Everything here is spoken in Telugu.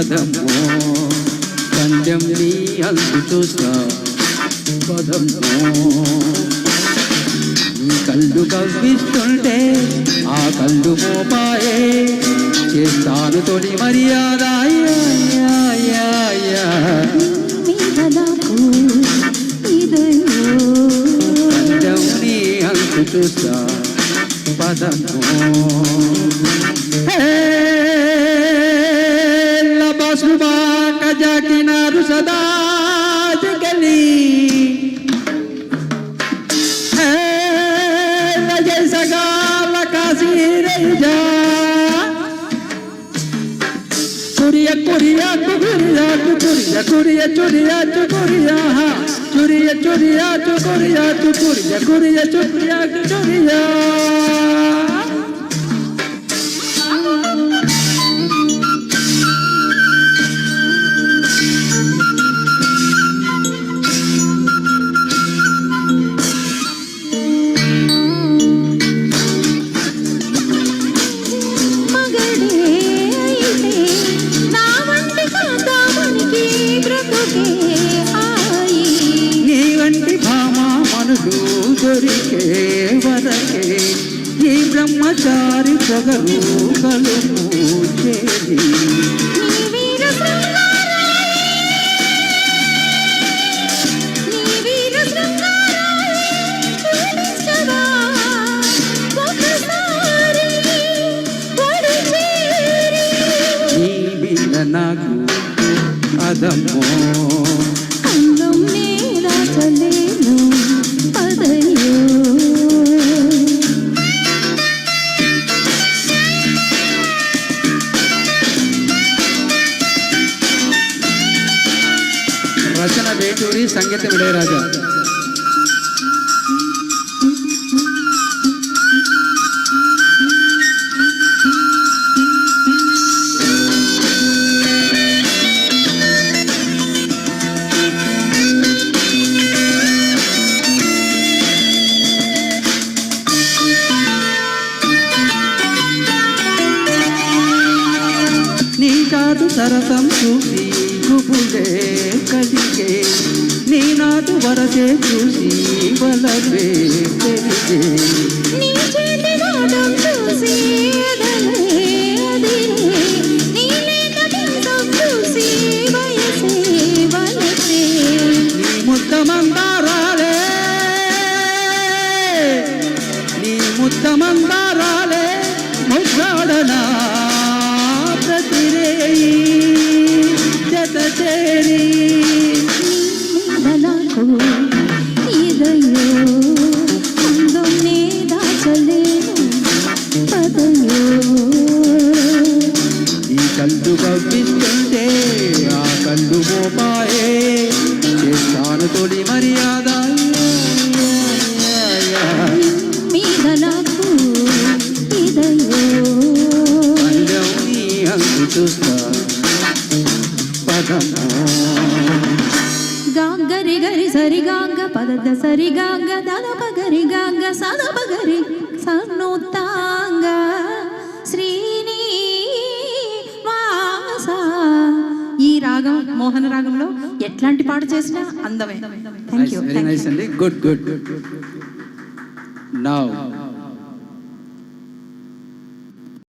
పదము పందెం నీ అంతు చూస్తా పదము నీ కళ్ళు కవ్విస్తుంటే ఆ కళ్ళు మోపాయే చేస్తాను తొలి మర్యాద పందెం నీ అంతు చూస్తా పదము लबासुबा कजा किनारू सदा जगली लजय सगा लकासी रेजा चुरिया चुरिया चुरिया चुरिया चुरिया चुरिया चुरिया चुरिया चुरिया चुरिया चुरिया चुरिया चुरिया चुरिया దొరికే వరకే ఈ బ్రహ్మచారి పొగరు కలుపు చేరి నీ మీద నాకు అదమ్మో అందం నేలా చలేను రచన వేటూరి సంగీతం ఇళయరాజా నీ కాదు సరసం చూసి గుబులే కలిగే నీ నాటు వరసే చూసి వలవే తెలిగే నీ చేతి నాటం చూసి అదలే అదిలే నీ లేత బిందం చూసి వయసే వలసే నీ ముద్దమందారాలే నీ ముద్దమందారాలే ముద్దాడనా ప్రతిరేయి జత చేరి నాకు ఇదయో అందం నే దాచలేను పదయో ఈ కళ్ళు కవ్విస్తుంటే ఆ కళ్ళు మోపాయే చేస్తాను తొలి మర్యాద మీద నాకు ఇదయో పందెం నీ అంతు చూస్తా పదము గాంగరి గరి సరి గాంగ పదద సరి గాంగ దదప గరి గాంగ సదప గరి సన్నుతాంగ శ్రీనివాస. ఈ రాగం మోహన రాగంలో ఎట్లాంటి పాట చేసినా అందమే. Thank you. వెరీ నైస్ అండి. Good good. నౌ